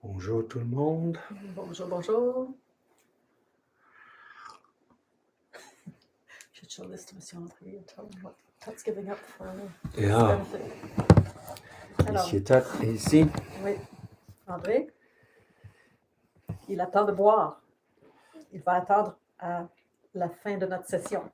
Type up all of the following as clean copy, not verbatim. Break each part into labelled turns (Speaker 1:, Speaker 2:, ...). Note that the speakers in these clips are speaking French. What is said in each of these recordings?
Speaker 1: Bonjour tout le monde.
Speaker 2: Bonjour, bonjour. Should show this to Monsieur André and tell him what Tut's giving up for his
Speaker 1: Yeah.
Speaker 2: benefit. Alors,
Speaker 1: Monsieur Tat est ici.
Speaker 2: oui, André, il attend de boire. Il va attendre à la fin de notre session.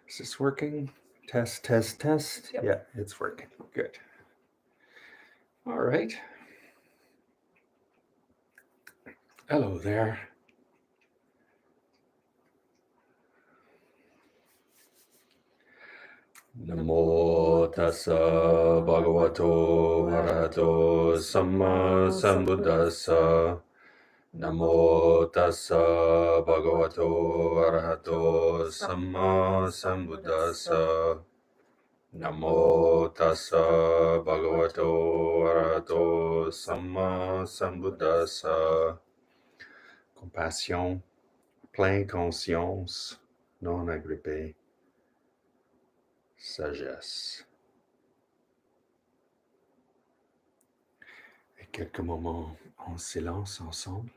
Speaker 1: Is this working? Test, test, test.
Speaker 2: Yep.
Speaker 1: Yeah, it's working. Good. All right. Hello there. Namo tassa bhagavato arahato samma sambuddhassa. Namo tassa bhagavato arahato samma sambuddhassa. Namo tassa bhagavato arahato samma sambuddhassa. Compassion, pleine conscience, non agrippée. Sagesse. Et quelques moments en silence ensemble.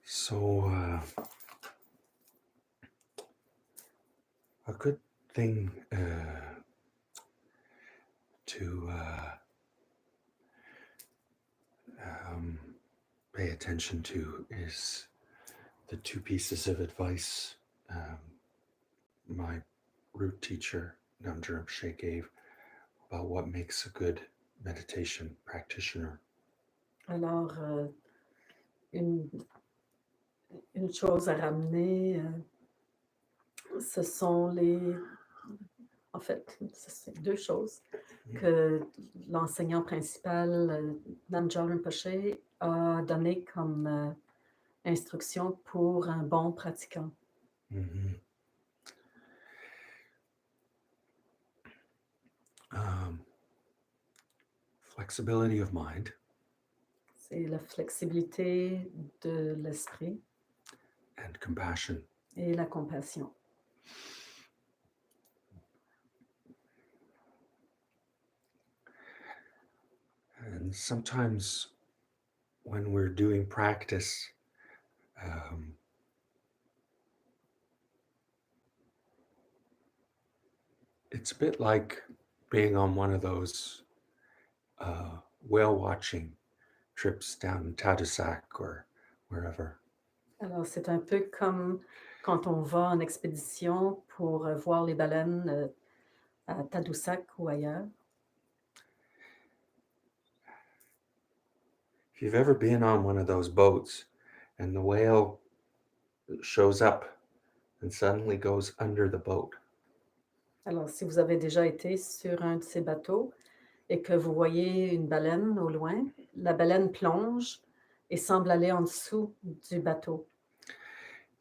Speaker 1: So, a good thing to pay attention to is the two pieces of advice my root teacher, Namjara Rinpoche, gave about what makes a good meditation practitioner.
Speaker 2: Alors, une chose à ramener, ce sont en fait, c'est deux choses que l'enseignant principal, Namjara Rinpoche, a donné comme instruction pour un bon pratiquant.
Speaker 1: Mm-hmm. Flexibility of mind.
Speaker 2: C'est la flexibilité de l'esprit.
Speaker 1: And compassion.
Speaker 2: Et la compassion.
Speaker 1: And sometimes when we're doing practice, it's a bit like being on one of those whale watching trips down Tadoussac or wherever.
Speaker 2: Alors, c'est un peu comme quand on va en expédition pour voir les baleines à Tadoussac ou ailleurs.
Speaker 1: If you've ever been on one of those boats and the whale shows up and suddenly goes under the boat.
Speaker 2: Alors, si vous avez déjà été sur un de ces bateaux et que vous voyez une baleine au loin, la baleine plonge et semble aller en dessous du bateau.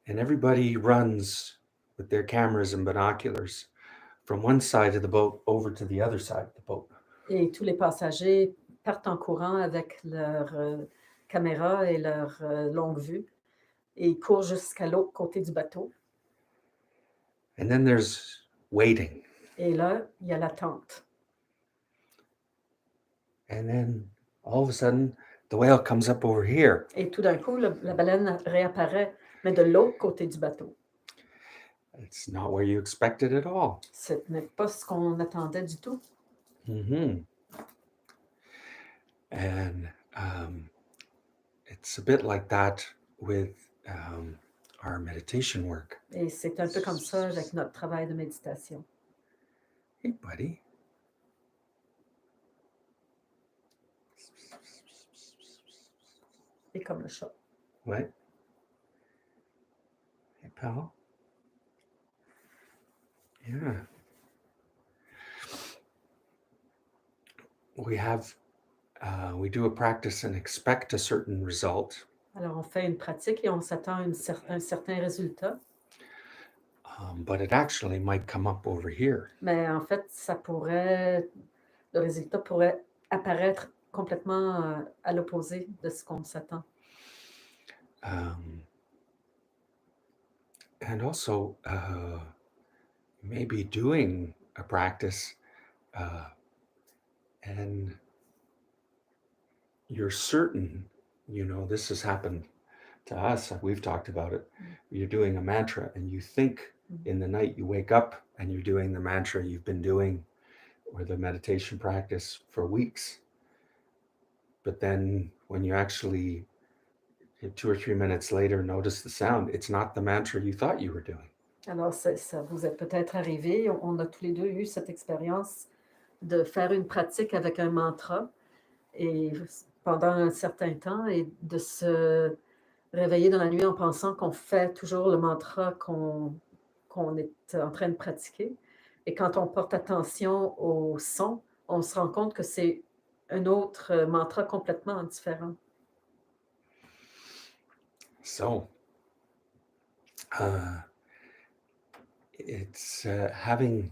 Speaker 1: And everybody runs with their cameras and binoculars from one side of the boat over to the other side of the boat.
Speaker 2: Et tous les passagers partent en courant avec leur caméra et leur longue vue et ils courent jusqu'à l'autre côté du bateau.
Speaker 1: And then there's waiting.
Speaker 2: Et là, il y a l'attente.
Speaker 1: And then all of a sudden, the whale comes up over here.
Speaker 2: Et tout d'un coup, la baleine réapparaît, mais de l'autre côté du bateau.
Speaker 1: It's not where you expected at all.
Speaker 2: Ce n'est pas ce qu'on attendait du tout.
Speaker 1: Mm-hmm. And it's a bit like that with our meditation work.
Speaker 2: Et c'est un peu comme ça avec notre travail de méditation.
Speaker 1: Hey, buddy.
Speaker 2: Et comme le chat.
Speaker 1: What? Hey, pal. Yeah. We do a practice and expect a certain result.
Speaker 2: Alors, on fait une pratique et on s'attend à un certain résultat.
Speaker 1: But it actually might come up over here.
Speaker 2: Mais en fait, le résultat pourrait apparaître complètement à l'opposé de ce qu'on s'attend.
Speaker 1: And also, maybe doing a practice and you're certain, this has happened to us, we've talked about it. You're doing a mantra and you think in the night you wake up and you're doing the mantra you've been doing or the meditation practice for weeks. But then when you actually 2 or 3 minutes later notice the sound, it's not the mantra you thought you were doing.
Speaker 2: Alors, ça vous est peut-être arrivé, on a tous les deux eu cette expérience de faire une pratique avec un mantra et pendant un certain temps et de se réveiller dans la nuit en pensant qu'on fait toujours le mantra qu'on est en train de pratiquer. Et quand on porte attention au son, on se rend compte que c'est un autre mantra complètement différent.
Speaker 1: So, it's having,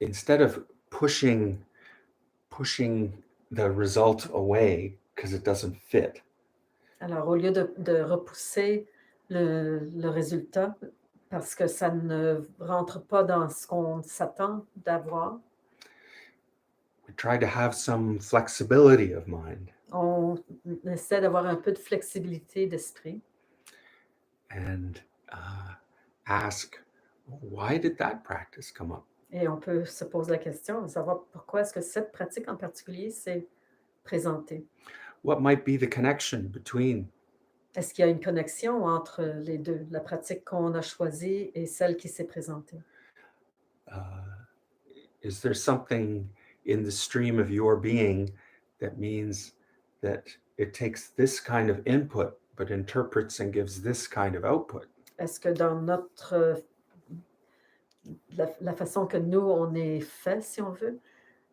Speaker 1: instead of pushing the result away because it doesn't fit.
Speaker 2: Alors, au lieu de repousser le résultat parce que ça ne rentre pas dans ce qu'on s'attend d'avoir,
Speaker 1: we try to have some flexibility of mind.
Speaker 2: On essaie d'avoir un peu de flexibilité d'esprit
Speaker 1: And ask, why did that practice come up?
Speaker 2: et on peut se poser la question de savoir pourquoi est-ce que cette pratique en particulier s'est présentée.
Speaker 1: What might be the connection between?
Speaker 2: Est-ce qu'il y a une connexion entre les deux, la pratique qu'on a choisie et celle qui s'est présentée?
Speaker 1: Is there something in the stream of your being that means that it takes this kind of input, but interprets and gives this kind of output?
Speaker 2: Est-ce que dans notre la façon que nous, on est fait, si on veut,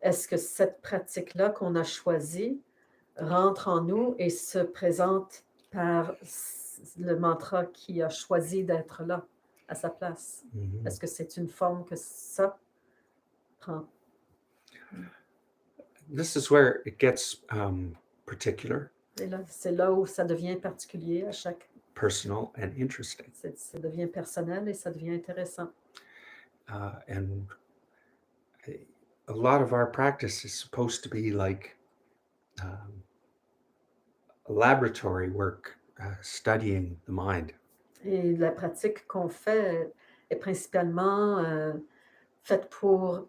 Speaker 2: est-ce que cette pratique-là qu'on a choisie rentre en nous et se présente par le mantra qui a choisi d'être là, à sa place?
Speaker 1: Mhm.
Speaker 2: Est-ce que c'est une forme que ça prend?
Speaker 1: This is where it gets particular,
Speaker 2: Et là, c'est là où ça devient particulier à chaque...
Speaker 1: personal, and interesting.
Speaker 2: Ça devient personnel et ça devient intéressant.
Speaker 1: And a lot of our practice is supposed to be like laboratory work, studying the mind.
Speaker 2: Et la pratique qu'on fait est principalement faite pour...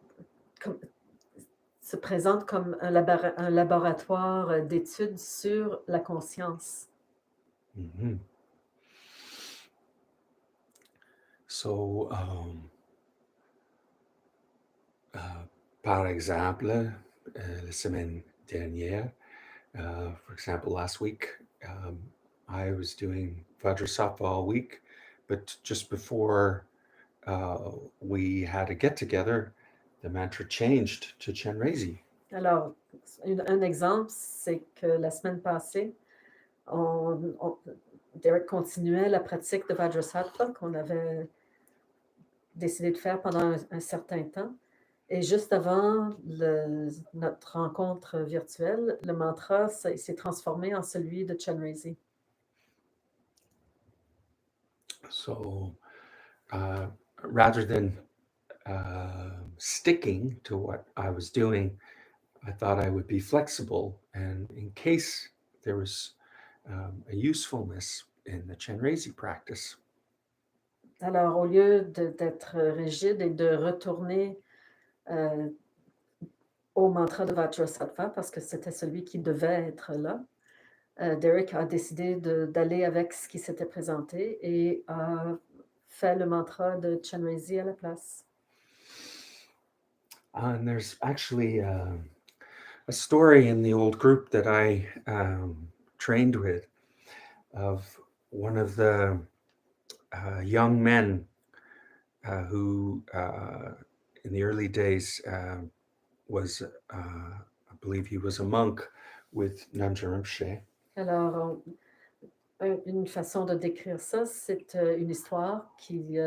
Speaker 2: se présente comme un laboratoire d'études sur la conscience.
Speaker 1: Mm-hmm. So, par exemple, la semaine dernière, for example, last week, I was doing Vajrasattva all week, but just before we had a get-together, the mantra changed to Chenrezi.
Speaker 2: Alors, un exemple, c'est que la semaine passée, Derek continuait la pratique de Vajrasattva qu'on avait décidé de faire pendant un certain temps. Et juste avant notre rencontre virtuelle, le mantra s'est transformé en celui de Chenrezi.
Speaker 1: So rather than sticking to what I was doing, I thought I would be flexible, and in case there was a usefulness in the Chenrezi practice.
Speaker 2: Alors, au lieu d'être rigide et de retourner au mantra de Vajrasattva, parce que c'était celui qui devait être là, Derek a décidé d'aller avec ce qui s'était présenté et a fait le mantra de Chenrezi à la place.
Speaker 1: And there's actually a story in the old group that I trained with of one of the young men who, in the early days, was, I believe he was a monk with Namja Rinpoche.
Speaker 2: Alors, une façon de décrire ça, c'est une histoire qui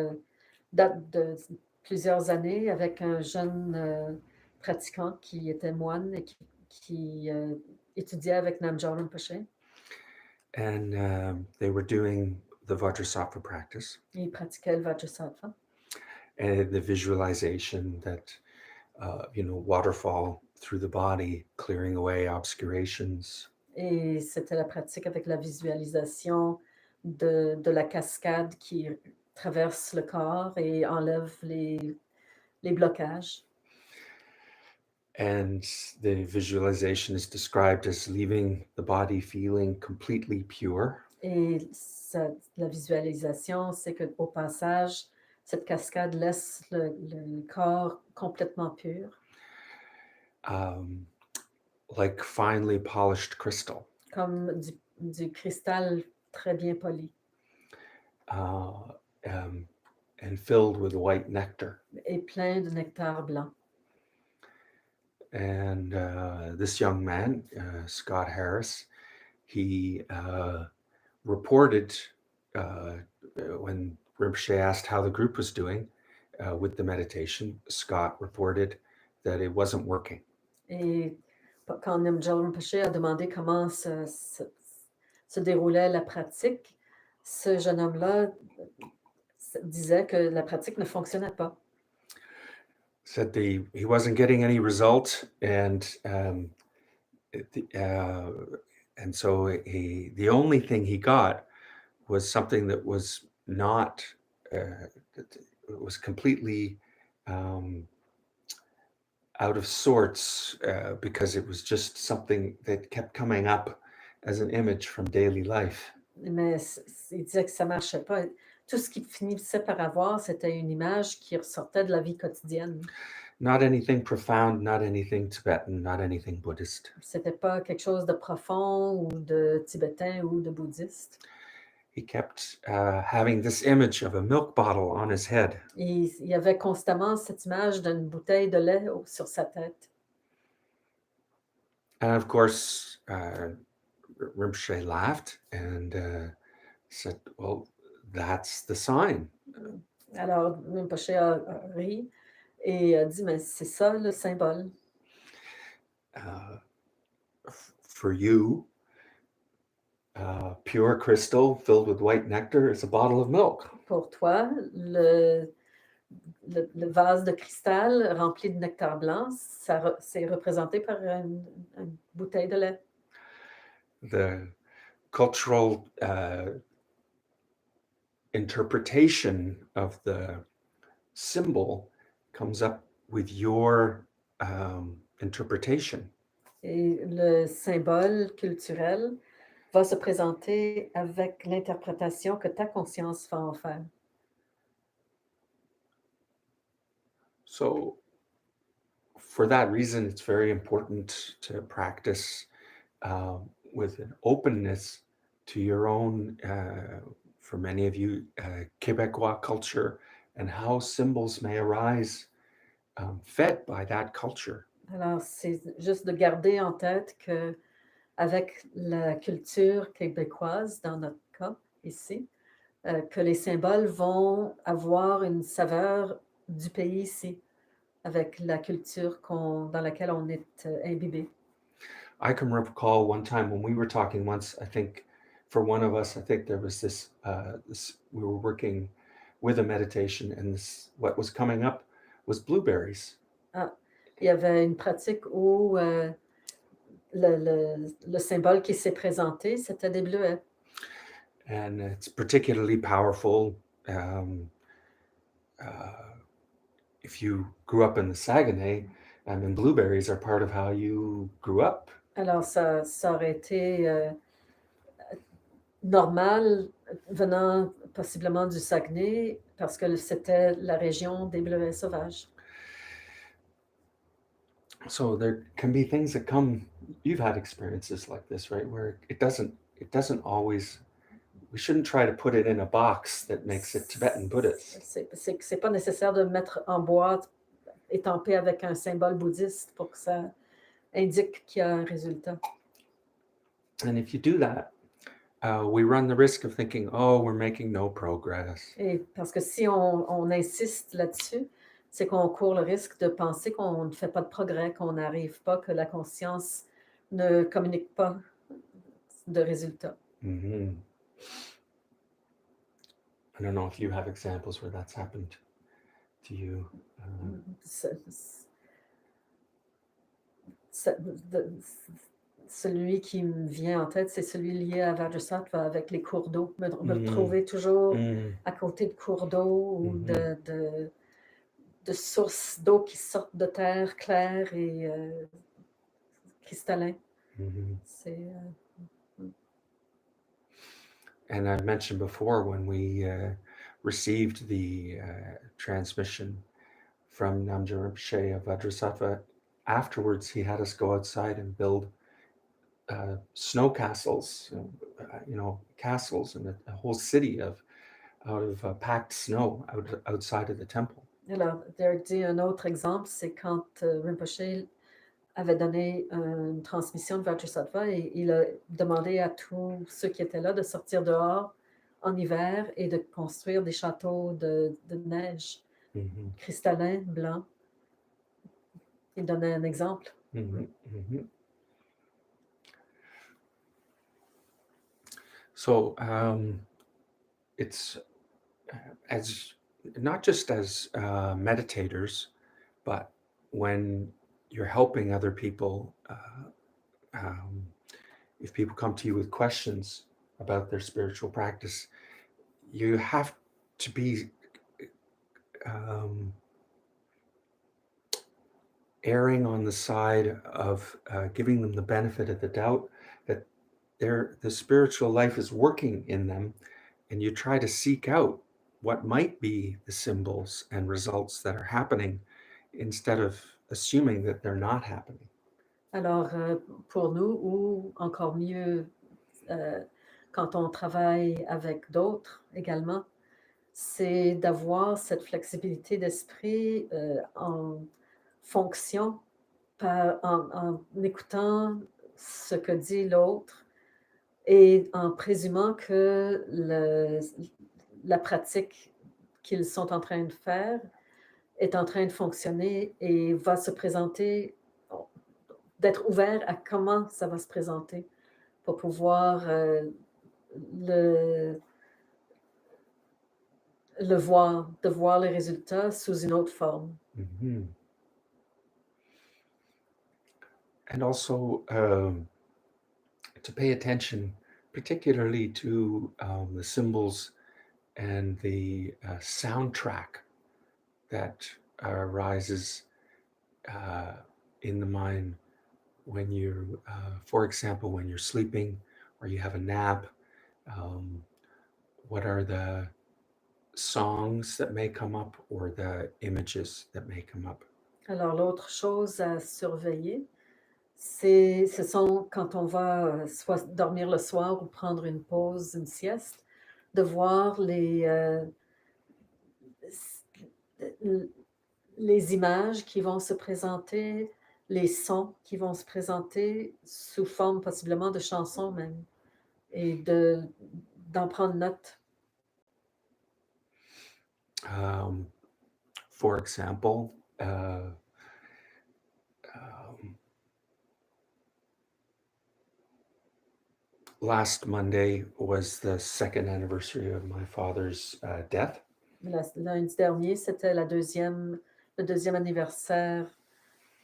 Speaker 2: date de plusieurs années avec un jeune pratiquant qui était moine et qui étudiait avec Namja Rinpoche.
Speaker 1: And they were doing the Vajrasattva practice
Speaker 2: Il pratiquait le Vajrasattva.
Speaker 1: and the visualization that, waterfall through the body, clearing away obscurations.
Speaker 2: Et c'était la pratique avec la visualisation de la cascade qui traverse le corps et enlève les blocages.
Speaker 1: And the visualization is described as leaving the body feeling completely pure.
Speaker 2: Et la visualisation, c'est qu'au passage, cette cascade laisse le corps complètement pur,
Speaker 1: Like finely polished crystal,
Speaker 2: comme du cristal très bien poli
Speaker 1: and filled with white nectar.
Speaker 2: et plein de nectar blanc.
Speaker 1: And this young man, Scott Harris, he reported when Rinpoche asked how the group was doing with the meditation, Scott reported that it wasn't working.
Speaker 2: Et quand Namja Rinpoche a demandé comment se déroulait la pratique, ce jeune homme-là disait que la pratique ne fonctionnait pas.
Speaker 1: said he wasn't getting any result, and so the only thing he got was something that was not it was completely out of sorts, because it was just something that kept coming up as an image from daily life.
Speaker 2: Mais il disait que ça ne marchait pas. Tout ce qu'il finissait par avoir, c'était une image qui ressortait de la vie quotidienne.
Speaker 1: Not anything profound, not anything Tibetan, not anything Buddhist.
Speaker 2: C'était pas quelque chose de profond ou de tibétain ou de bouddhiste.
Speaker 1: He kept having this image of a milk bottle on his head.
Speaker 2: Il y avait constamment cette image d'une bouteille de lait sur sa tête.
Speaker 1: And of course, Rinpoche laughed and said, well, that's the sign.
Speaker 2: Alors, Rinpoche a ri et a dit, mais c'est ça le symbole.
Speaker 1: For you, pure crystal filled with white nectar is a bottle of milk.
Speaker 2: Pour toi, le vase de cristal rempli de nectar blanc, c'est représenté par une bouteille de lait.
Speaker 1: The cultural interpretation of the symbol comes up with your interpretation.
Speaker 2: Et le symbole culturel va se présenter avec l'interprétation que ta conscience va en faire.
Speaker 1: So for that reason, it's very important to practice with an openness to your own, for many of you, Quebecois culture and how symbols may arise fed by that culture.
Speaker 2: Alors, c'est juste de garder en tête que avec la culture québécoise, dans notre cas ici, que les symboles vont avoir une saveur du pays ici, avec la culture dans laquelle on est imbibé.
Speaker 1: I can recall one time when we were talking once, I think for one of us, I think there was this we were working with a meditation, and what was coming up was blueberries.
Speaker 2: Il y avait une pratique où le symbole qui s'est présenté, c'était des bleuets.
Speaker 1: And it's particularly powerful if you grew up in the Saguenay, and blueberries are part of how you grew up.
Speaker 2: Alors, ça aurait été normal venant possiblement du Saguenay, parce que c'était la région des bleuets sauvages.
Speaker 1: So there can be things that come, you've had experiences like this, right? Where it doesn't always, we shouldn't try to put it in a box that makes it Tibetan Buddhist.
Speaker 2: C'est pas nécessaire de mettre en boîte, étampé avec un symbole bouddhiste pour que ça indique qu'il y a un résultat.
Speaker 1: And if you do that, we run the risk of thinking, oh, we're making no progress.
Speaker 2: Et parce que si on insiste là-dessus, c'est qu'on court le risque de penser qu'on ne fait pas de progrès, qu'on n'arrive pas, que la conscience ne communique pas de résultats.
Speaker 1: Mm-hmm. I don't know if you have examples where that's happened to you.
Speaker 2: Celui qui me vient en tête, c'est celui lié à Vajrasattva avec les cours d'eau. Me retrouver toujours à côté de cours d'eau ou de sources d'eau qui sortent de terre claire et cristallin. C'est...
Speaker 1: And I've mentioned before when we received the transmission from Namgyal Rinpoche of Vajrasattva, afterwards he had us go outside and build snow castles, castles in a whole city out of packed snow outside of the temple.
Speaker 2: Alors, Derek dit un autre exemple, c'est quand Rinpoche avait donné une transmission de Vajrasattva et il a demandé à tous ceux qui étaient là de sortir dehors en hiver et de construire des châteaux de neige cristallins, blancs. Il donnait un exemple.
Speaker 1: So it's as not just as meditators, But when you're helping other people, if people come to you with questions about their spiritual practice, you have to be erring on the side of giving them the benefit of the doubt that the spiritual life is working in them, and you try to seek out what might be the symbols and results that are happening instead of assuming that they're not happening.
Speaker 2: Alors, pour nous, ou encore mieux, quand on travaille avec d'autres également, c'est d'avoir cette flexibilité d'esprit en fonction, en écoutant ce que dit l'autre et en présumant que la pratique qu'ils sont en train de faire est en train de fonctionner et va se présenter, d'être ouvert à comment ça va se présenter pour pouvoir le voir, de voir les résultats sous une autre forme.
Speaker 1: Mm-hmm. And also to pay attention particularly to the symbols and the soundtrack that arises in the mind when you're, for example, when you're sleeping or you have a nap. What are the songs that may come up or the images that may come up?
Speaker 2: Alors, l'autre chose à surveiller, ce sont quand on va soit dormir le soir ou prendre une pause, une sieste, de voir les images qui vont se présenter, les sons qui vont se présenter sous forme possiblement de chansons même, et d'en prendre note.
Speaker 1: For example, last Monday was the second anniversary of my father's death.
Speaker 2: Lundi dernier, c'était le deuxième anniversaire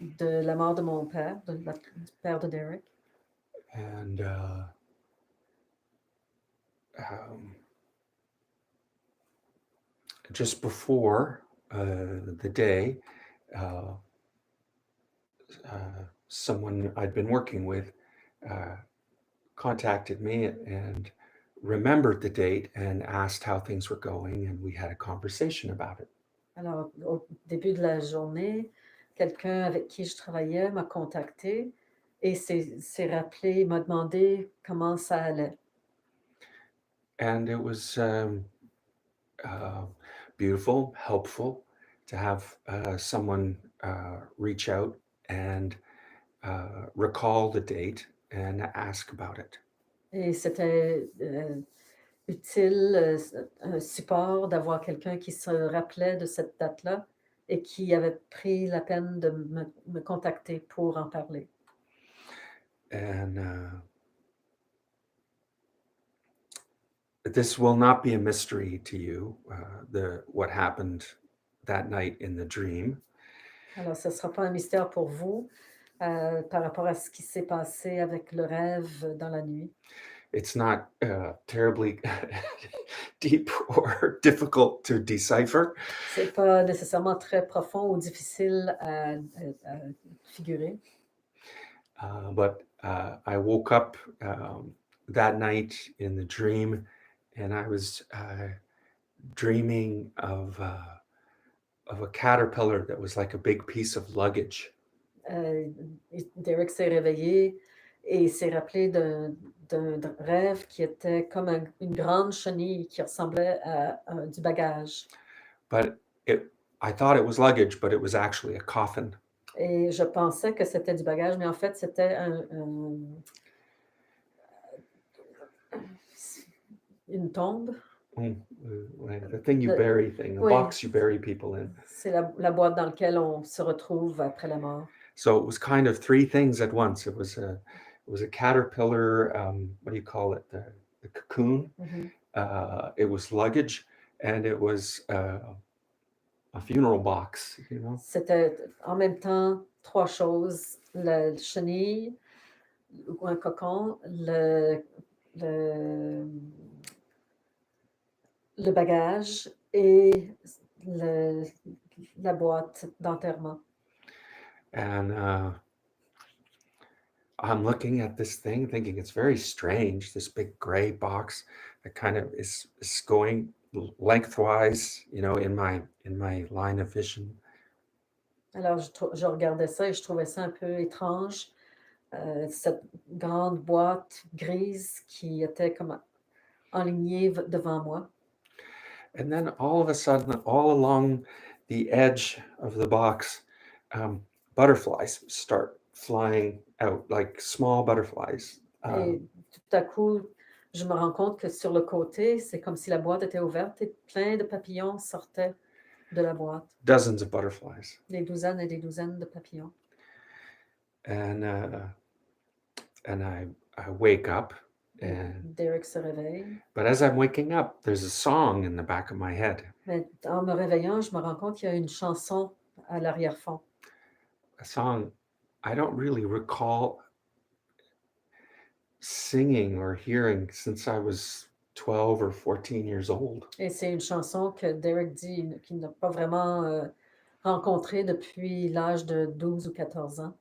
Speaker 2: de la mort de mon père, du père de Derek.
Speaker 1: And just before the day, someone I'd been working with contacted me and remembered the date and asked how things were going, and we had a conversation about it.
Speaker 2: Alors, au début de la journée, quelqu'un avec qui je travaillais m'a contacté et s'est rappelé, m'a demandé comment ça allait.
Speaker 1: And it was beautiful, helpful to have someone reach out and recall the date and ask about it.
Speaker 2: Et c'était utile, un support d'avoir quelqu'un qui se rappelait de cette date-là et qui avait pris la peine de me contacter pour en parler.
Speaker 1: And this will not be a mystery to you, what happened that night in the dream.
Speaker 2: Alors, ce ne sera pas un mystère pour vous par rapport à ce qui s'est passé avec le rêve dans la nuit.
Speaker 1: It's not terribly deep or difficult to decipher.
Speaker 2: C'est pas nécessairement très profond ou difficile à figurer.
Speaker 1: But I woke up that night in the dream, and I was dreaming of a caterpillar that was like a big piece of luggage.
Speaker 2: Derek s'est réveillé et s'est rappelé d'un rêve qui était comme une grande chenille qui ressemblait à du bagage.
Speaker 1: But I thought it was luggage, but it was actually a coffin.
Speaker 2: Et je pensais que c'était du bagage, mais en fait, c'était une tombe.
Speaker 1: The thing you bury thing, the
Speaker 2: Oui.
Speaker 1: box you bury people in.
Speaker 2: C'est la boîte dans laquelle on se retrouve après la mort.
Speaker 1: So it was kind of three things at once. It was a caterpillar, what do you call it? The cocoon.
Speaker 2: Mhm.
Speaker 1: It was luggage, and it was a funeral box, you know.
Speaker 2: C'était en même temps 3 choses, la chenille ou un cocon, le le bagage et le la boîte d'enterrement.
Speaker 1: And I'm looking at this thing thinking it's very strange, this big gray box that kind of is going lengthwise, you know, in my line of vision.
Speaker 2: Alors je regardais ça et je trouvais ça un peu étrange, cette grande boîte grise qui était comme enlignée devant moi.
Speaker 1: And then all of a sudden, all along the edge of the box, butterflies start flying out, like small butterflies.
Speaker 2: Et tout à coup, je me rends compte que sur le côté, c'est comme si la boîte était ouverte et plein de papillons sortaient de la boîte.
Speaker 1: Dozens of butterflies.
Speaker 2: Des douzaines et des douzaines de papillons.
Speaker 1: And I wake up,
Speaker 2: Et
Speaker 1: and
Speaker 2: Derek se réveille.
Speaker 1: but as I'm waking up, there's a song in the back of my head,
Speaker 2: Mais en me réveillant, je me rends compte qu'il y a une chanson à l'arrière-fond.
Speaker 1: a song I don't really recall singing or hearing since I was 12 or 14 years old.
Speaker 2: Et c'est une chanson que Derek dit qu'il n'a pas vraiment rencontrée depuis l'âge de 12 ou 14 ans.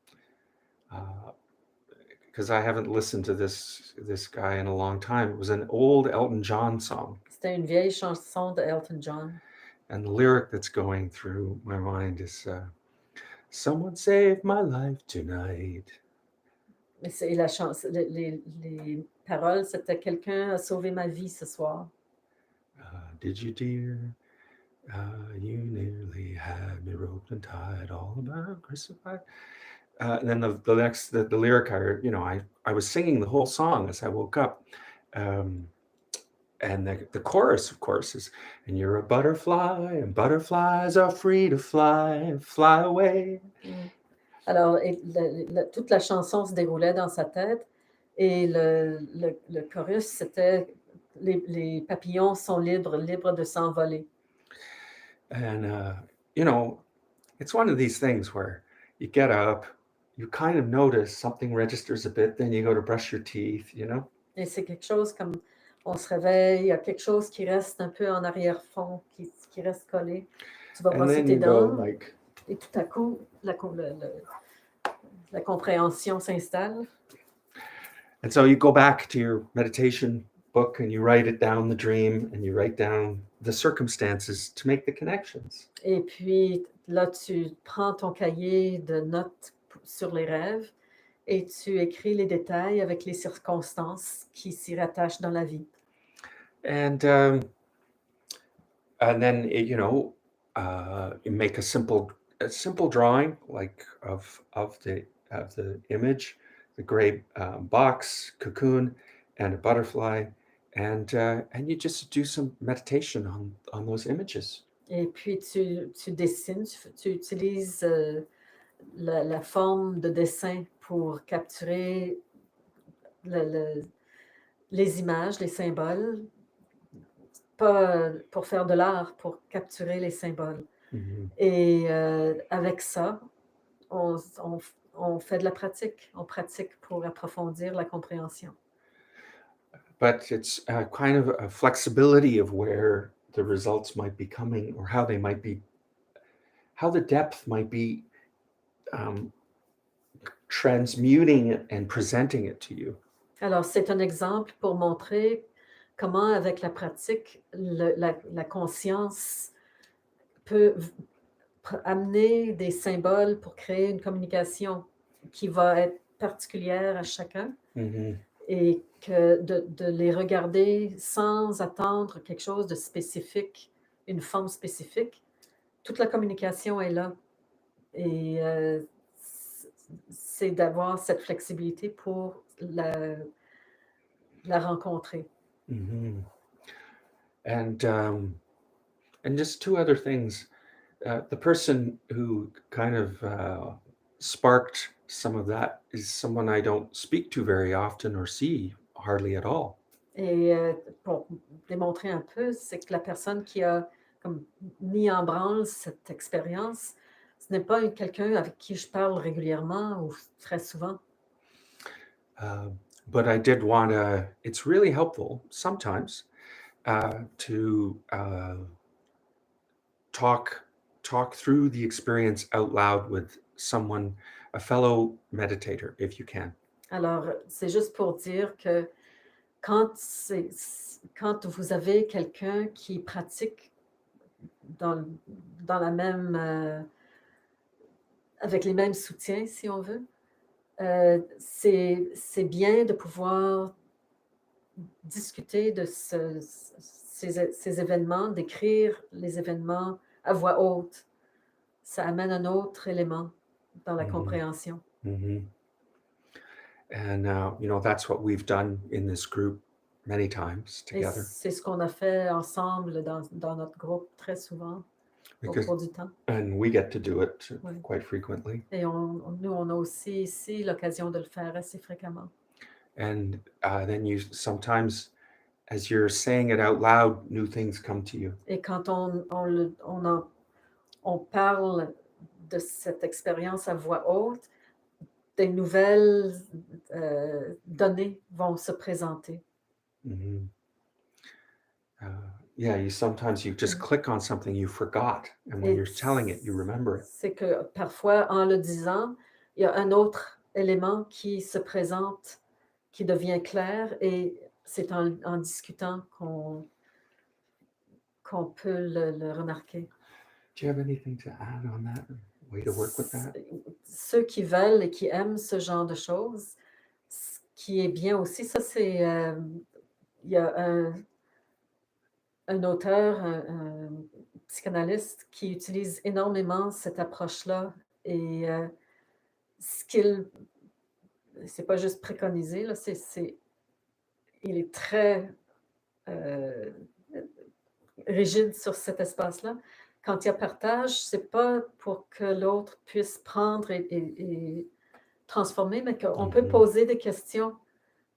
Speaker 1: Because I haven't listened to this guy in a long time. It was an old Elton John song.
Speaker 2: C'était une vieille chanson de Elton John.
Speaker 1: And the lyric that's going through my mind is, someone save my life tonight.
Speaker 2: Et la chanson, les paroles, c'était quelqu'un a sauvé ma vie ce soir.
Speaker 1: Did you, dear? You nearly had me roped and tied, all about crucified. And then the next, the lyric, I was singing the whole song as I woke up. And the chorus, of course, is, and you're a butterfly, and butterflies are free to fly away.
Speaker 2: Alors, toute la chanson se déroulait dans sa tête et le chorus, c'était les papillons sont libres de s'envoler.
Speaker 1: And, it's one of these things where you get up, you kind of notice something registers a bit, then you go to brush your teeth, you know?
Speaker 2: Et c'est quelque chose comme on se réveille, il y a quelque chose qui reste un peu en arrière-fond, qui reste collé. Tu vas
Speaker 1: And
Speaker 2: brosser
Speaker 1: then
Speaker 2: tes
Speaker 1: you go
Speaker 2: dents
Speaker 1: like,
Speaker 2: et tout à coup, la compréhension s'installe.
Speaker 1: and so you go back to your meditation book and you write it down, the dream, and you write down the circumstances to make the connections.
Speaker 2: Et puis là, tu prends ton cahier de notes sur les rêves et tu écris les détails avec les circonstances qui s'y rattachent dans la vie.
Speaker 1: And then you make a simple drawing like of the image, the gray box, cocoon, and a butterfly, and you just do some meditation on those images.
Speaker 2: Et puis tu dessines, tu utilises la forme de dessin pour capturer les images, les symboles, pas pour faire de l'art, pour capturer les symboles.
Speaker 1: Mm-hmm.
Speaker 2: Et avec ça, on fait de la pratique. On pratique pour approfondir la compréhension.
Speaker 1: But it's kind of a flexibility of where the results might be coming, or how they might be, how the depth might be transmuting it and presenting it to you.
Speaker 2: Alors, c'est un exemple pour montrer comment, avec la pratique, la conscience peut amener des symboles pour créer une communication qui va être particulière à chacun.
Speaker 1: Mm-hmm.
Speaker 2: Et que de les regarder sans attendre quelque chose de spécifique, une forme spécifique, toute la communication est là. Et c'est d'avoir cette flexibilité pour la rencontrer.
Speaker 1: Mm-hmm. And just two other things. The person who kind of sparked some of that is someone I don't speak to very often or see hardly at all.
Speaker 2: Et pour démontrer un peu, c'est que la personne qui a comme mis en branle cette expérience. Ce n'est pas quelqu'un avec qui je parle régulièrement ou très souvent.
Speaker 1: But I did want to, it's really helpful sometimes to talk through the experience out loud with someone, a fellow meditator, if you can.
Speaker 2: Alors, c'est juste pour dire que quand vous avez quelqu'un qui pratique dans dans la même, avec les mêmes soutiens, si on veut, c'est bien de pouvoir discuter de ces événements, d'écrire les événements à voix haute. Ça amène un autre élément dans la
Speaker 1: Mhm.
Speaker 2: compréhension.
Speaker 1: Mhm. And that's what we've done in this group many times
Speaker 2: Et
Speaker 1: together.
Speaker 2: c'est ce qu'on a fait ensemble dans notre groupe très souvent, au
Speaker 1: Because
Speaker 2: cours du temps.
Speaker 1: and we get to do it
Speaker 2: Oui.
Speaker 1: quite frequently.
Speaker 2: Et nous, on a aussi ici l'occasion de le faire assez fréquemment.
Speaker 1: And then you sometimes, as you're saying it out loud, new things come to you.
Speaker 2: Et quand on parle de cette expérience à voix haute, des nouvelles données vont se présenter.
Speaker 1: Mhm. Yeah, sometimes you just click on something you forgot, and when
Speaker 2: Et
Speaker 1: you're telling it, you remember it.
Speaker 2: c'est que parfois, en le disant, il y a un autre élément qui se présente, qui devient clair, et c'est en discutant qu'on peut le remarquer.
Speaker 1: Do you have anything to add on that? Way to work with that?
Speaker 2: Ceux qui veulent et qui aiment ce genre de choses, ce qui est bien aussi, ça c'est, il y a un auteur, un psychanalyste qui utilise énormément cette approche-là et ce qu'il c'est pas juste préconisé, là, il est très, heu, rigide sur cet espace-là. Quand il y a partage, c'est pas pour que l'autre puisse prendre et transformer, mais qu'on peut
Speaker 1: Mhm.
Speaker 2: poser des questions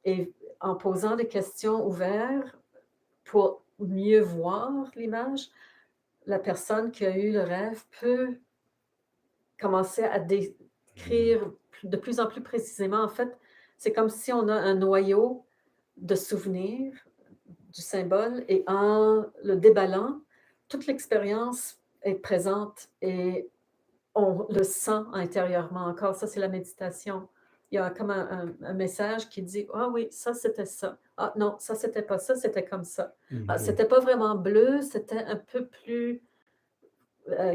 Speaker 2: et en posant des questions ouvertes pour mieux voir l'image, la personne qui a eu le rêve peut commencer à décrire de plus en plus précisément. En fait, c'est comme si on a un noyau de souvenirs du symbole et en le déballant, toute l'expérience est présente et on le sent intérieurement encore. Ça, c'est la méditation. Il y a comme un message qui dit: «Ah oui, ça, c'était ça. Ah non, ça, c'était pas ça, c'était comme ça. Ah,
Speaker 1: Mhm.
Speaker 2: c'était pas vraiment bleu, c'était un peu plus,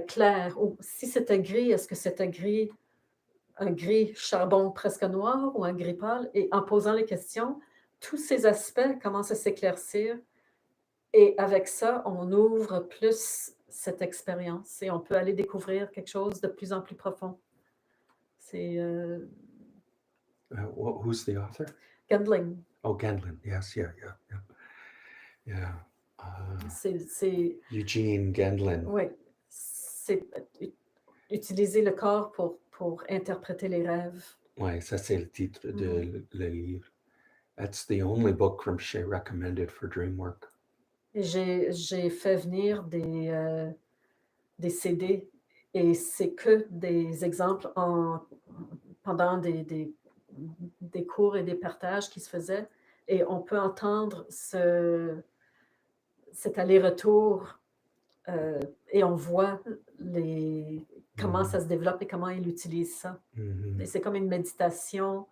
Speaker 2: clair» ou si c'était gris, est-ce que c'était gris, un gris charbon presque noir ou un gris pâle? Et en posant les questions, tous ces aspects commencent à s'éclaircir et avec ça, on ouvre plus cette expérience et on peut aller découvrir quelque chose de plus en plus profond. C'est,
Speaker 1: Who's the author?
Speaker 2: Gendlin.
Speaker 1: Oh, Gendlin. Yes, yeah. Yeah.
Speaker 2: C'est
Speaker 1: Eugene Gendlin.
Speaker 2: oui, c'est utiliser le corps pour interpréter les rêves.
Speaker 1: Ouais, ça c'est le titre de le livre. That's the only book from Shea recommended for dream work.
Speaker 2: Et j'ai fait venir des CD et c'est que des exemples pendant des cours et des partages qui se faisaient et on peut entendre cet aller-retour et on voit comment ça se développe et comment il utilise ça.
Speaker 1: Mhm.
Speaker 2: Et c'est comme une méditation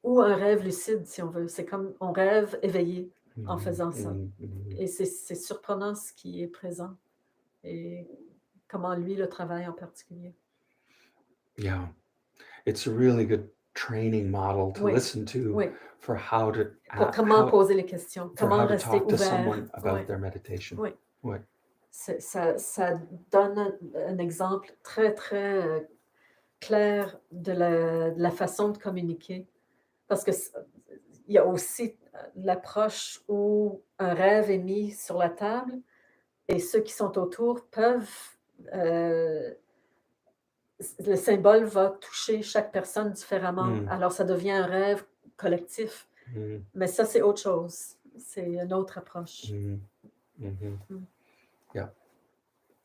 Speaker 2: ou un rêve lucide, si on veut. C'est comme on rêve éveillé en faisant ça.
Speaker 1: Mhm.
Speaker 2: Et c'est surprenant ce qui est présent et comment lui le travaille en particulier.
Speaker 1: Yeah. It's a really good training model to
Speaker 2: Oui,
Speaker 1: listen to
Speaker 2: oui.
Speaker 1: for how to
Speaker 2: Pour comment poser les questions,
Speaker 1: for
Speaker 2: comment
Speaker 1: how to
Speaker 2: rester
Speaker 1: talk to someone
Speaker 2: ouvert.
Speaker 1: about
Speaker 2: Oui,
Speaker 1: their meditation.
Speaker 2: oui.
Speaker 1: Ouais.
Speaker 2: Ça donne un exemple très, très clair de la façon de communiquer. Parce que il y a aussi l'approche où un rêve est mis sur la table et ceux qui sont autour peuvent, le symbole va toucher chaque personne différemment.
Speaker 1: Mm.
Speaker 2: Alors ça devient un rêve collectif.
Speaker 1: Mm.
Speaker 2: Mais ça, c'est autre chose. c'est une autre approche.
Speaker 1: Mhm. Mhm.
Speaker 2: Mm.
Speaker 1: Yeah.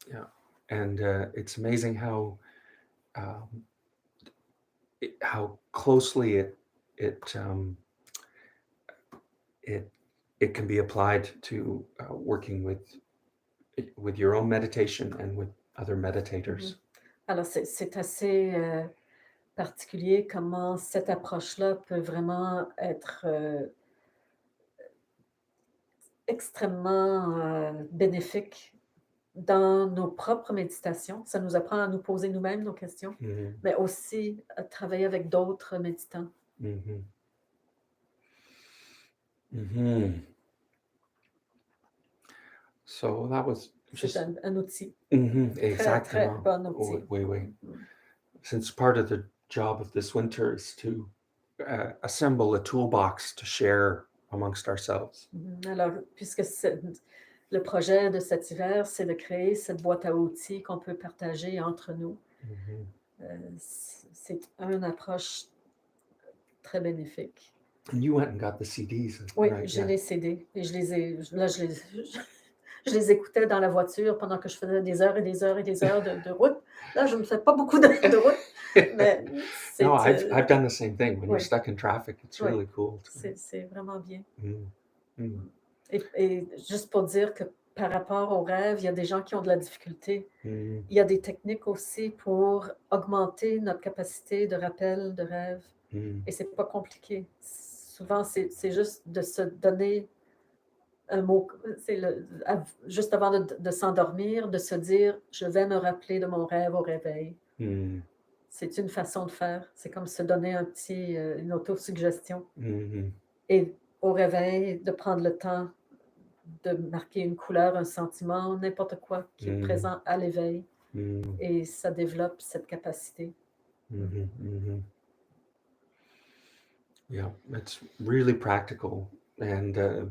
Speaker 1: Yeah. And it's amazing um, how closely it it it can be applied to working with your own meditation and with other meditators.
Speaker 2: Alors, c'est assez particulier comment cette approche-là peut vraiment être extrêmement bénéfique dans nos propres méditations. Ça nous apprend à nous poser nous-mêmes nos questions,
Speaker 1: Mhm.
Speaker 2: mais aussi à travailler avec d'autres méditants.
Speaker 1: Mhm. Mhm. So that was
Speaker 2: C'est
Speaker 1: just
Speaker 2: un outil,
Speaker 1: Mhm,
Speaker 2: très, très
Speaker 1: exactement.
Speaker 2: bon outil.
Speaker 1: Oui, oui.
Speaker 2: Mm.
Speaker 1: Since part of the job of this winter is to assemble a toolbox to share amongst ourselves.
Speaker 2: Alors, puisque le projet de cet hiver, c'est de créer cette boîte à outils qu'on peut partager entre nous.
Speaker 1: Mhm.
Speaker 2: C'est une approche très bénéfique.
Speaker 1: And you went and got the CDs,
Speaker 2: Oui,
Speaker 1: right?
Speaker 2: j'ai
Speaker 1: Yeah.
Speaker 2: les CD et je les écoutais dans la voiture pendant que je faisais des heures et des heures et des heures de route. Là, je ne fais pas beaucoup de route, mais c'est
Speaker 1: No, I've done the same thing. When you're
Speaker 2: oui,
Speaker 1: stuck in traffic, it's
Speaker 2: oui,
Speaker 1: really cool.
Speaker 2: c'est vraiment bien.
Speaker 1: Mm. Mm.
Speaker 2: Et juste pour dire que par rapport aux rêves, il y a des gens qui ont de la difficulté.
Speaker 1: Mm.
Speaker 2: Il y a des techniques aussi pour augmenter notre capacité de rappel de rêve.
Speaker 1: Mm.
Speaker 2: Et c'est pas compliqué. Souvent, c'est juste de se donner un mot, juste avant de s'endormir, de se dire « je vais me rappeler de mon rêve au réveil ».
Speaker 1: Mm.
Speaker 2: C'est une façon de faire. C'est comme se donner une autosuggestion.
Speaker 1: Mhm.
Speaker 2: Et au réveil, de prendre le temps de marquer une couleur, un sentiment, n'importe quoi qui est présent à l'éveil.
Speaker 1: Mm.
Speaker 2: Et ça développe cette capacité.
Speaker 1: Mhm. Mhm. Yeah, it's really practical and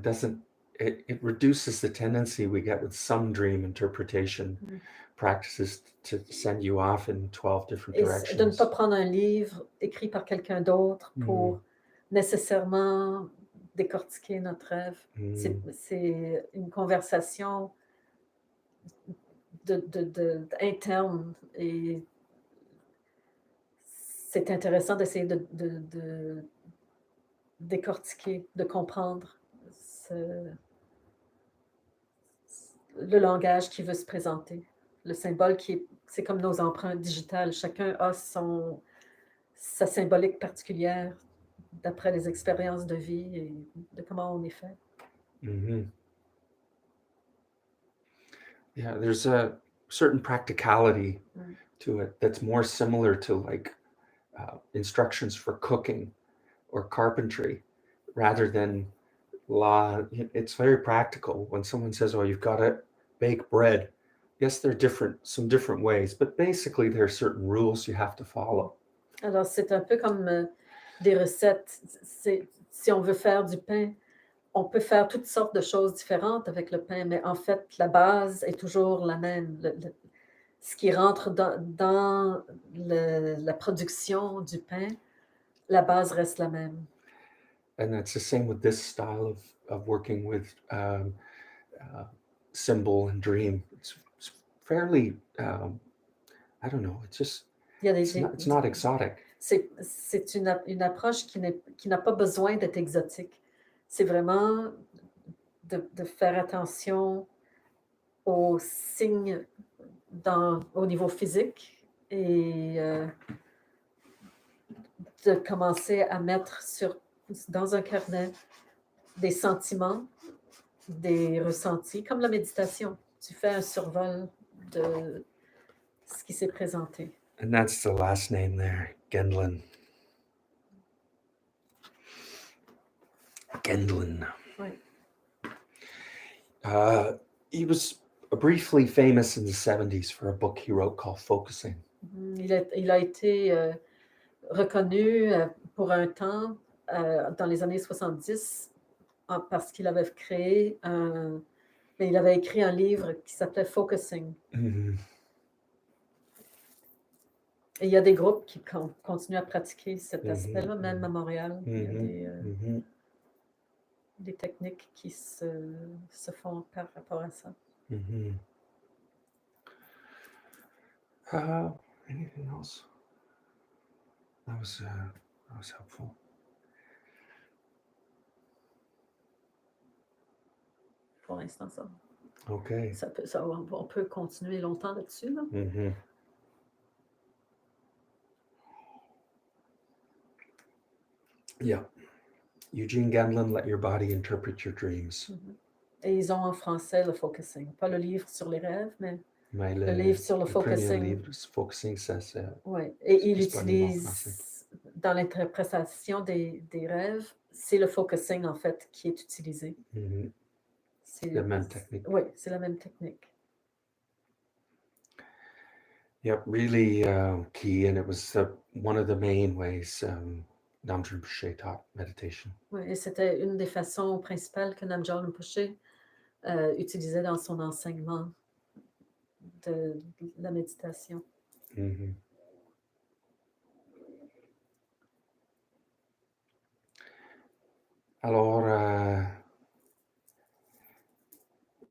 Speaker 1: doesn't it reduces the tendency we get with some dream interpretation
Speaker 2: Mm.
Speaker 1: practices to send you off in 12 different
Speaker 2: Et de ne pas
Speaker 1: directions.
Speaker 2: prendre un livre écrit par quelqu'un d'autre pour nécessairement décortiquer notre rêve. C'est une conversation interne et c'est intéressant d'essayer de décortiquer, de comprendre le langage qui veut se présenter. Le symbole c'est comme nos empreintes digitales. Chacun a sa symbolique particulière d'après les expériences de vie et de comment on est fait.
Speaker 1: Mm-hmm. Yeah, there's a certain practicality to it that's more similar to like instructions for cooking or carpentry rather than law. It's very practical. When someone says, oh, you've got to bake bread, yes, there are some different ways, but basically there are certain rules you have to follow.
Speaker 2: Alors, c'est un peu comme des recettes. Si on veut faire du pain, on peut faire toutes sortes de choses différentes avec le pain, mais en fait, la base est toujours la même. Ce qui rentre dans la production du pain, la base reste la même.
Speaker 1: And that's the same with this style of working with symbol and dream. It's fairly, I don't know, it's not exotic.
Speaker 2: C'est une approche qui n'a pas besoin d'être exotique. C'est vraiment de faire attention aux signes au niveau physique et de commencer à mettre dans un carnet des sentiments, des ressentis, comme la méditation. Tu fais un survol de ce qui s'est présenté.
Speaker 1: And that's the last name there, Gendlin. Gendlin.
Speaker 2: Oui.
Speaker 1: He was briefly famous in the 70s for a book he wrote called Focusing.
Speaker 2: Il a été reconnu pour un temps dans les années 70 parce qu'il avait il avait écrit un livre qui s'appelait Focusing.
Speaker 1: Mm-hmm.
Speaker 2: Et il y a des groupes qui continuent à pratiquer cet aspect-là, même à Montréal.
Speaker 1: Mm-hmm.
Speaker 2: des techniques qui se font par rapport à ça.
Speaker 1: Mm-hmm. Anything else? That was helpful.
Speaker 2: Pour l'instant, ça.
Speaker 1: Okay.
Speaker 2: On peut continuer longtemps là-dessus. Là.
Speaker 1: Mm-hmm. Yeah. Eugene Gendlin, Let Your Body Interpret Your Dreams.
Speaker 2: Et ils ont en français le focusing. Pas le livre sur les rêves, mais
Speaker 1: Le
Speaker 2: livre sur le
Speaker 1: premier
Speaker 2: focusing.
Speaker 1: livre, Focusing, ça c'est...
Speaker 2: Oui, et il
Speaker 1: disponible en
Speaker 2: utilise, dans l'interprétation des rêves, c'est le focusing, en fait, qui est utilisé.
Speaker 1: Mm-hmm. C'est la même technique.
Speaker 2: Oui, c'est la même technique.
Speaker 1: Yep, really key, and it was one of the main ways Namjal Rinpoche taught meditation.
Speaker 2: Oui, et c'était une des façons principales que Namjal Rinpoche utilisait dans son enseignement de la méditation.
Speaker 1: Mm-hmm. Alors,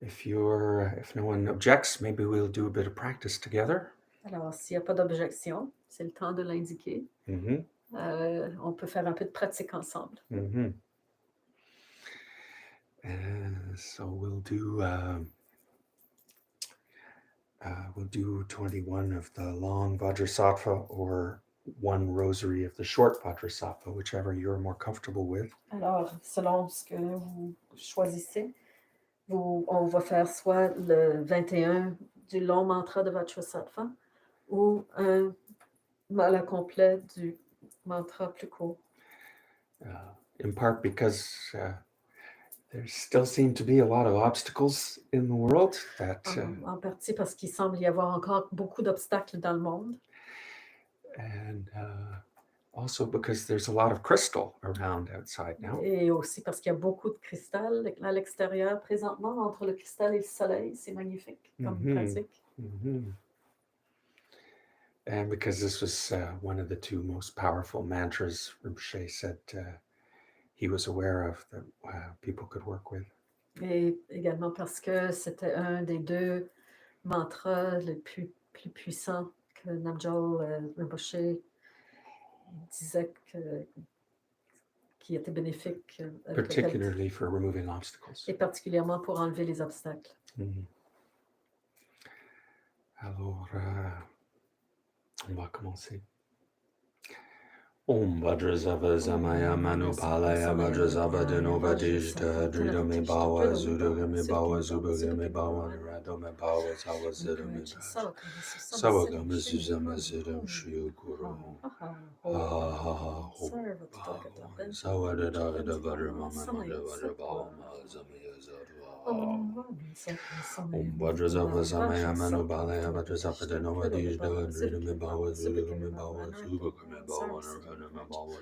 Speaker 1: if no one objects, maybe we'll do a bit of practice together.
Speaker 2: Alors, s'il n'y a pas d'objection, c'est le temps de l'indiquer.
Speaker 1: Mm-hmm.
Speaker 2: On peut faire un peu de pratique ensemble.
Speaker 1: Mm-hmm. So we'll do 21 of the long Vajrasattva or one rosary of the short Vajrasattva, whichever you're more comfortable with.
Speaker 2: Alors, selon ce que vous choisissez, on va faire soit le 21 du long mantra de Vajrasattva ou un mala complet du mantra plus court.
Speaker 1: In part because there still seem to be a lot of obstacles in the world that
Speaker 2: en partie parce qu'il semble y avoir encore beaucoup d'obstacles dans le monde.
Speaker 1: And also because there's a lot of crystal around outside now.
Speaker 2: Et aussi parce qu'il y a beaucoup de cristal à l'extérieur présentement, entre le cristal et le soleil. C'est magnifique comme pratique.
Speaker 1: Mm-hmm. And because this was one of the two most powerful mantras Rinpoche said he was aware of that people could work with.
Speaker 2: Et également parce que c'était un des deux mantras les plus puissants que Namjal Rinpoche disait qui était bénéfique.
Speaker 1: Particularly for removing obstacles.
Speaker 2: Et particulièrement pour enlever les obstacles.
Speaker 1: Mm-hmm. Alors, on va commencer. Om Vajrasattva Samaya Manupalaya Vajrasattva Dinovadishta Dridame Bhava Zudagame Bhava Zubagame Bhava Radome Bhava Savasirame Savagame Suzama Siddham Shri Guru Ha ha ha ho Sawadada Vajramama Vajrabhava Samaya Zadva Om Vajrasattva Samaya Manupalaya Vajrasattva Dinovadishta Dridame Bhava Zudagame Bhava Zubagame Bhava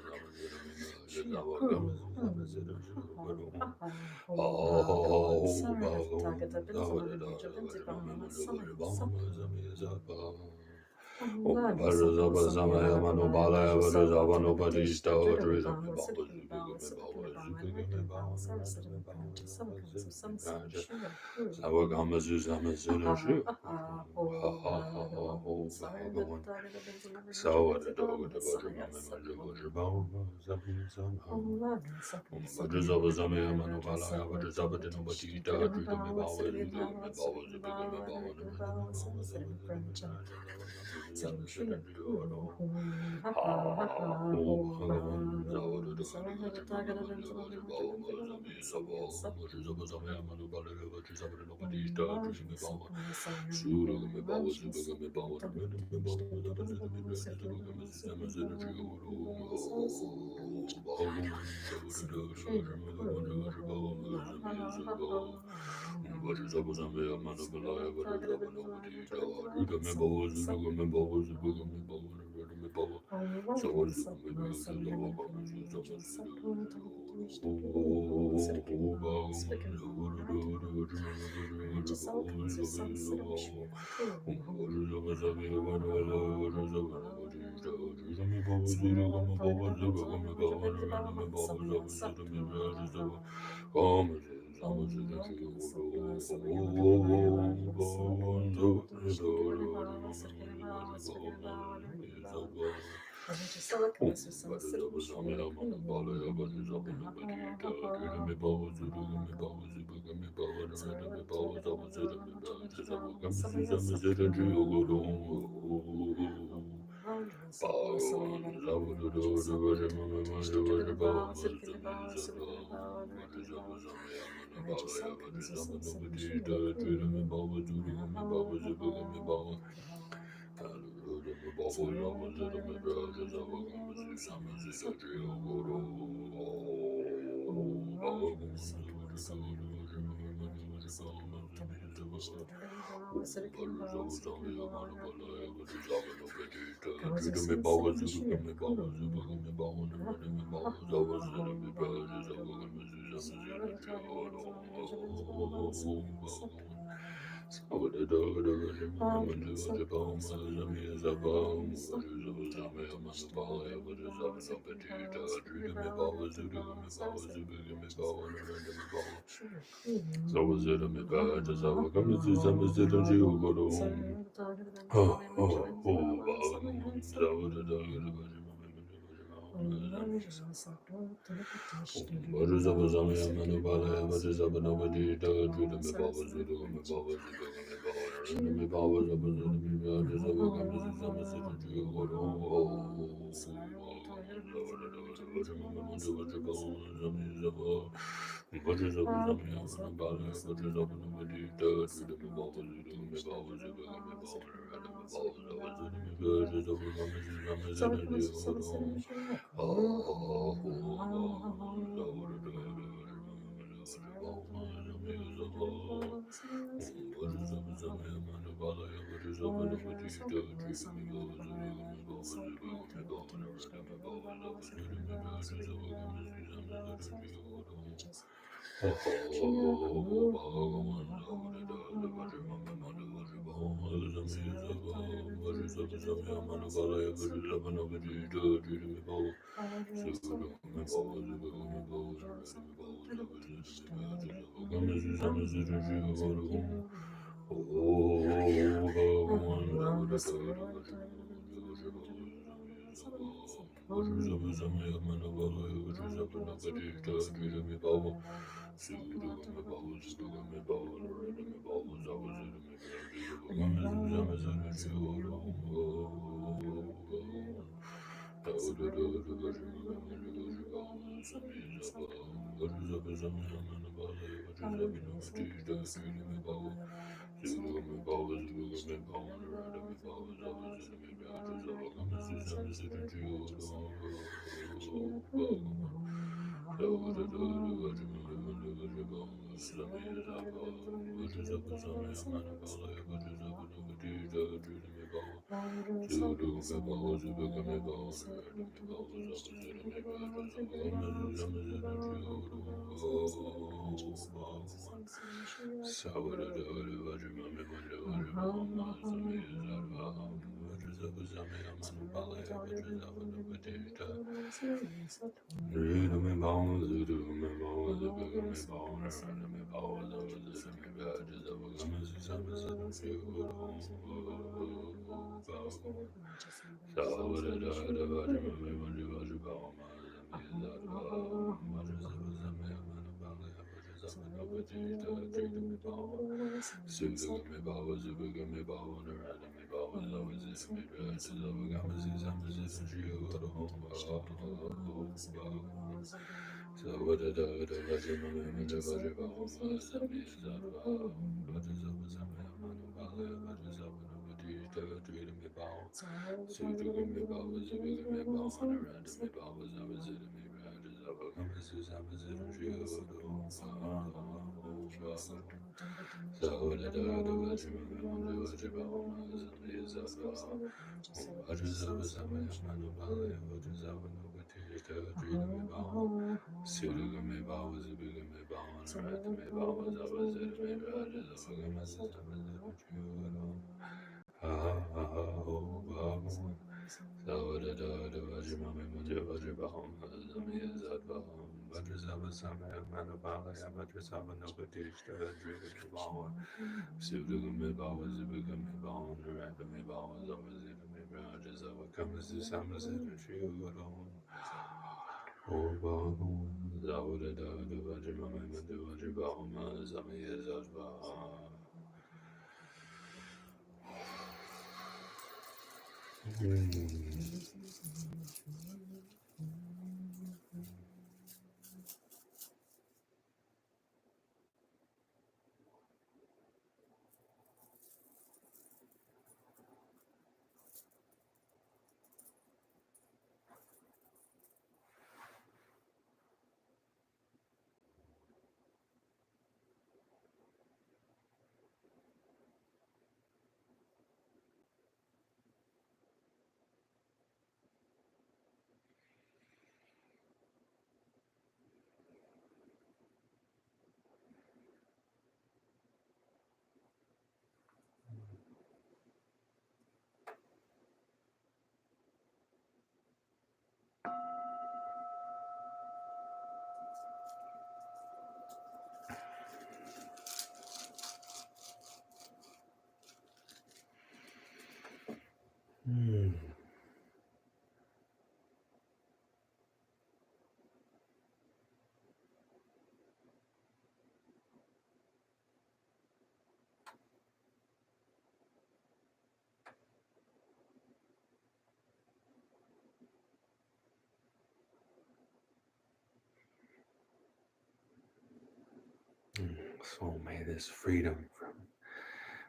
Speaker 1: So may this freedom from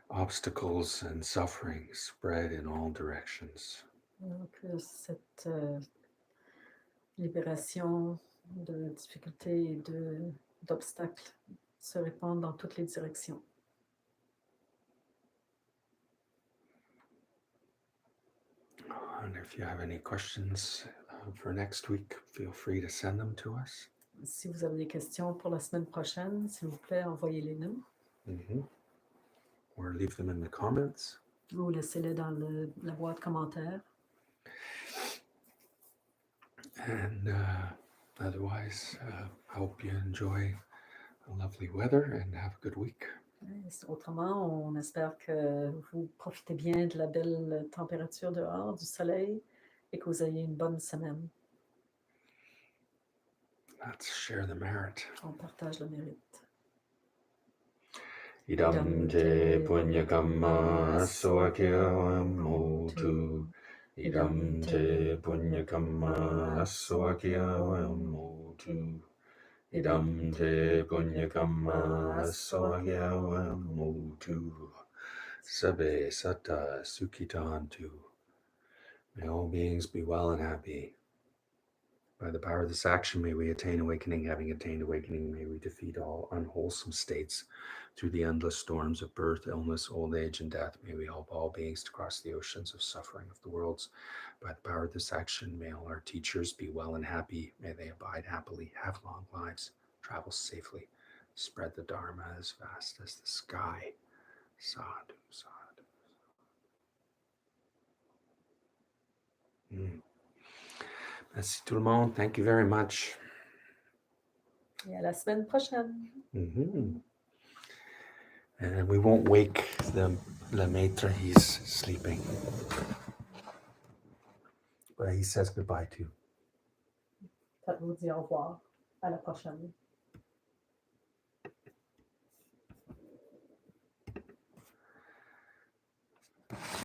Speaker 1: obstacles and suffering spread in all directions.
Speaker 2: Que cette libération de difficultés et d'obstacles se répande dans toutes les directions.
Speaker 1: And if you have any questions for next week, feel free to send them to us.
Speaker 2: Si vous avez des questions pour la semaine prochaine, s'il vous plaît, envoyez-les nous.
Speaker 1: Or leave them in the comments.
Speaker 2: Ou laissez-les dans la boîte commentaire.
Speaker 1: And otherwise, I hope you enjoy the lovely weather and have a good week.
Speaker 2: Autrement, on espère que vous profitez bien de la belle température dehors, du soleil, et que vous ayez une bonne semaine.
Speaker 1: Let's share the merit.
Speaker 2: On partage le mérite.
Speaker 1: Idam te punyakamma aswakya motu. Idam te punyakamma aswakya motu. Idam te punyakamma aswakya motu. Sabe sata sukhitantu. May all beings be well and happy. By the power of this action, may we attain awakening. Having attained awakening, may we defeat all unwholesome states through the endless storms of birth, illness, old age, and death. May we help all beings to cross the oceans of suffering of the worlds. By the power of this action, may all our teachers be well and happy. May they abide happily, have long lives, travel safely, spread the Dharma as vast as the sky. Sadhu, sadhu. Merci tout le monde. Thank you very much.
Speaker 2: Et à la semaine prochaine.
Speaker 1: And we won't wake the maître. He's sleeping. But he says goodbye too.
Speaker 2: Je vous dis au revoir. À la prochaine.